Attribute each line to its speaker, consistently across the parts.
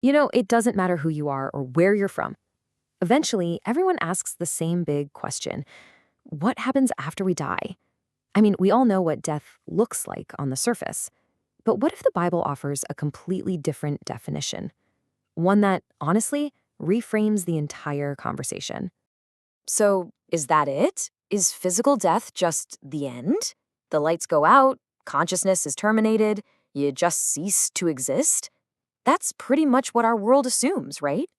Speaker 1: It doesn't matter who you are or where you're from. Eventually, everyone asks the same big question: what happens after we die? I mean, we all know what death looks like on the surface. But what if the Bible offers a completely different definition? One that, honestly, reframes the entire conversation.
Speaker 2: So, is that it? Is physical death just the end? The lights go out, consciousness is terminated, you just cease to exist? That's pretty much what our world assumes, right?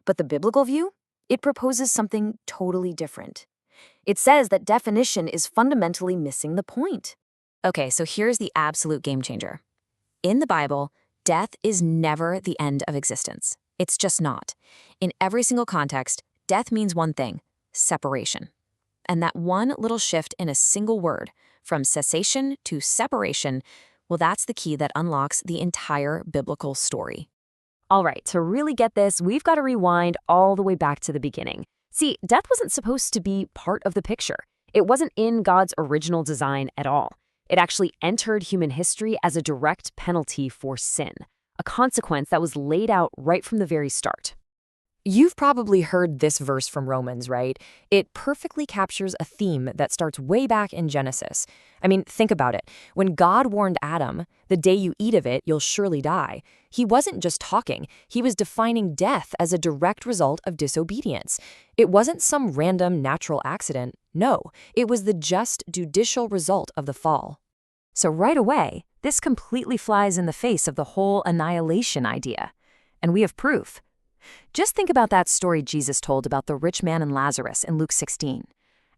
Speaker 2: But the biblical view? It proposes something totally different. It says that definition is fundamentally missing the point. Okay, so here's the absolute game changer. In the Bible, death is never the end of existence. It's just not. In every single context, death means one thing: separation. And that one little shift in a single word, from cessation to separation, well, that's the key that unlocks the entire biblical story.
Speaker 1: All right, to really get this, we've got to rewind all the way back to the beginning. See, death wasn't supposed to be part of the picture. It wasn't in God's original design at all. It actually entered human history as a direct penalty for sin, a consequence that was laid out right from the very start. You've probably heard this verse from Romans, right? It perfectly captures a theme that starts way back in Genesis. I mean, think about it. When God warned Adam, "The day you eat of it, you'll surely die," he wasn't just talking, he was defining death as a direct result of disobedience. It wasn't some random natural accident. No, it was the just judicial result of the fall. So right away, this completely flies in the face of the whole annihilation idea. And we have proof. Just think about that story Jesus told about the rich man and Lazarus in Luke 16.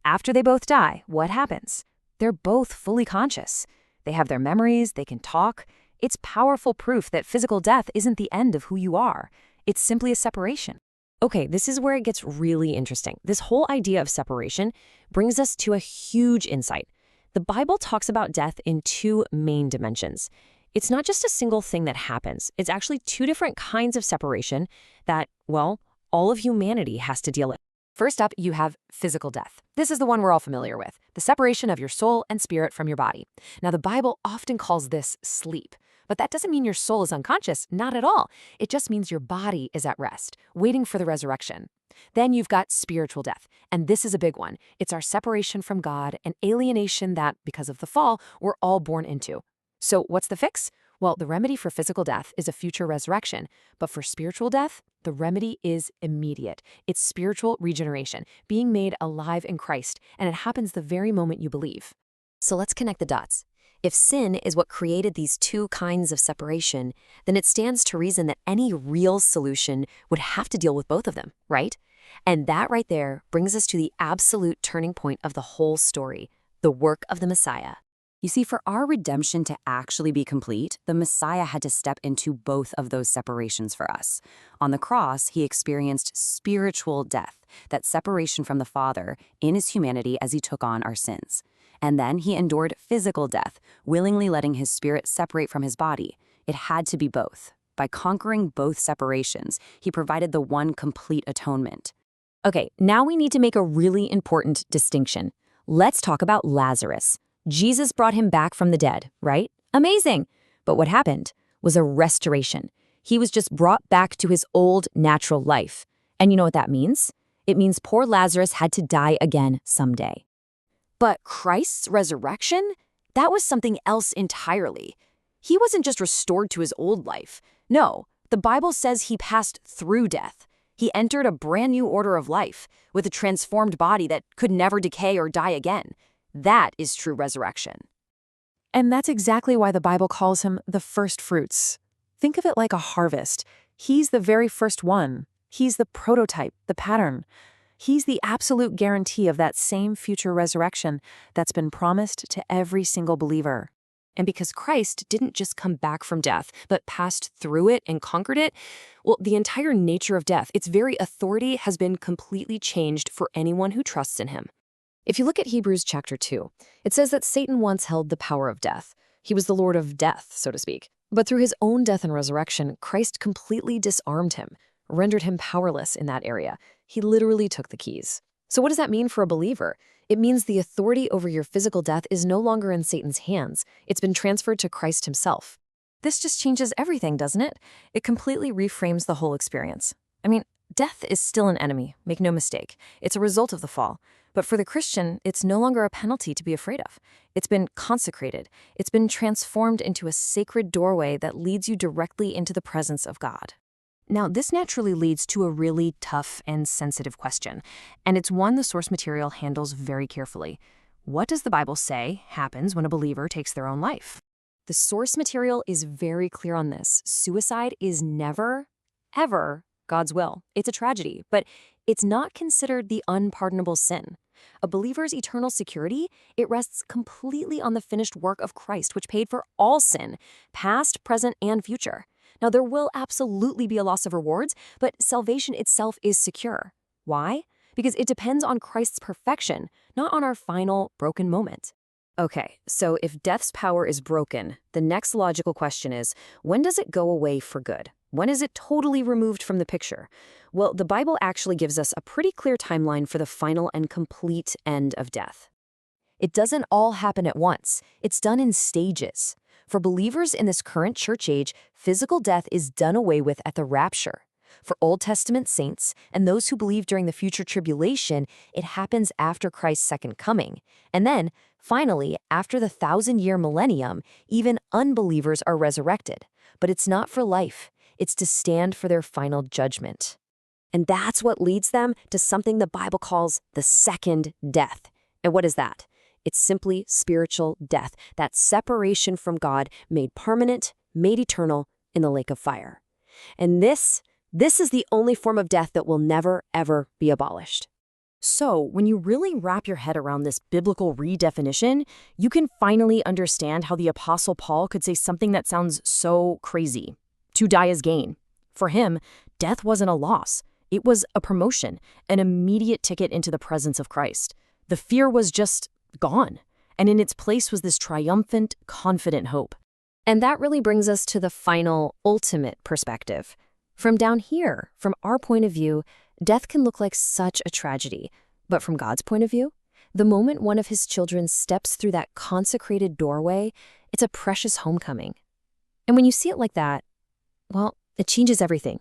Speaker 1: After they both die, what happens? They're both fully conscious. They have their memories, they can talk. It's powerful proof that physical death isn't the end of who you are. It's simply a separation. Okay, this is where it gets really interesting. This whole idea of separation brings us to a huge insight. The Bible talks about death in two main dimensions. It's not just a single thing that happens. It's actually two different kinds of separation that, well, all of humanity has to deal with. First up, you have physical death. This is the one we're all familiar with, the separation of your soul and spirit from your body. Now, the Bible often calls this sleep, but that doesn't mean your soul is unconscious, not at all. It just means your body is at rest, waiting for the resurrection. Then you've got spiritual death, and this is a big one. It's our separation from God, an alienation that, because of the fall, we're all born into. So what's the fix? Well, the remedy for physical death is a future resurrection, but for spiritual death, the remedy is immediate. It's spiritual regeneration, being made alive in Christ, and it happens the very moment you believe. So let's connect the dots. If sin is what created these two kinds of separation, then it stands to reason that any real solution would have to deal with both of them, right? And that right there brings us to the absolute turning point of the whole story, the work of the Messiah.
Speaker 3: You see, for our redemption to actually be complete, the Messiah had to step into both of those separations for us. On the cross, he experienced spiritual death, that separation from the Father in his humanity as he took on our sins. And then he endured physical death, willingly letting his spirit separate from his body. It had to be both. By conquering both separations, he provided the one complete atonement.
Speaker 1: Okay, now we need to make a really important distinction. Let's talk about Lazarus. Jesus brought him back from the dead, right? Amazing! But what happened was a restoration. He was just brought back to his old natural life. And you know what that means? It means poor Lazarus had to die again someday. But Christ's resurrection? That was something else entirely. He wasn't just restored to his old life. No, the Bible says he passed through death. He entered a brand new order of life with a transformed body that could never decay or die again. That is true resurrection. And that's exactly why the Bible calls him the first fruits. Think of it like a harvest. He's the very first one. He's the prototype, the pattern. He's the absolute guarantee of that same future resurrection that's been promised to every single believer. And because Christ didn't just come back from death, but passed through it and conquered it, well, the entire nature of death, its very authority, has been completely changed for anyone who trusts in him. If you look at Hebrews chapter 2, it says that Satan once held the power of death. He was the lord of death, so to speak. But through his own death and resurrection, Christ completely disarmed him, rendered him powerless in that area. He literally took the keys. So what does that mean for a believer? It means the authority over your physical death is no longer in Satan's hands. It's been transferred to Christ himself.
Speaker 2: This just changes everything, doesn't it? It completely reframes the whole experience. I mean, death is still an enemy, make no mistake. It's a result of the fall. But for the Christian, it's no longer a penalty to be afraid of. It's been consecrated. It's been transformed into a sacred doorway that leads you directly into the presence of God. Now, this naturally leads to a really tough and sensitive question, and it's one the source material handles very carefully. What does the Bible say happens when a believer takes their own life? The source material is very clear on this. Suicide is never, ever God's will. It's a tragedy, but it's not considered the unpardonable sin. A believer's eternal security, it rests completely on the finished work of Christ, which paid for all sin, past, present, and future. Now, there will absolutely be a loss of rewards, but salvation itself is secure. Why? Because it depends on Christ's perfection, not on our final broken moment. Okay, so if death's power is broken, the next logical question is, when does it go away for good? When is it totally removed from the picture? Well, the Bible actually gives us a pretty clear timeline for the final and complete end of death. It doesn't all happen at once. It's done in stages. For believers in this current church age, physical death is done away with at the rapture. For Old Testament saints and those who believe during the future tribulation, it happens after Christ's second coming. And then, finally, after the 1,000-year millennium, even unbelievers are resurrected. But it's not for life. It's to stand for their final judgment. And that's what leads them to something the Bible calls the second death. And what is that? It's simply spiritual death, that separation from God made permanent, made eternal in the lake of fire. And this is the only form of death that will never, ever be abolished. So, when you really wrap your head around this biblical redefinition, you can finally understand how the Apostle Paul could say something that sounds so crazy. To die is gain. For him, death wasn't a loss. It was a promotion, an immediate ticket into the presence of Christ. The fear was just gone, and in its place was this triumphant, confident hope. And that really brings us to the final, ultimate perspective. From down here, from our point of view, death can look like such a tragedy. But from God's point of view, the moment one of his children steps through that consecrated doorway, it's a precious homecoming. And when you see it like that, well, it changes everything.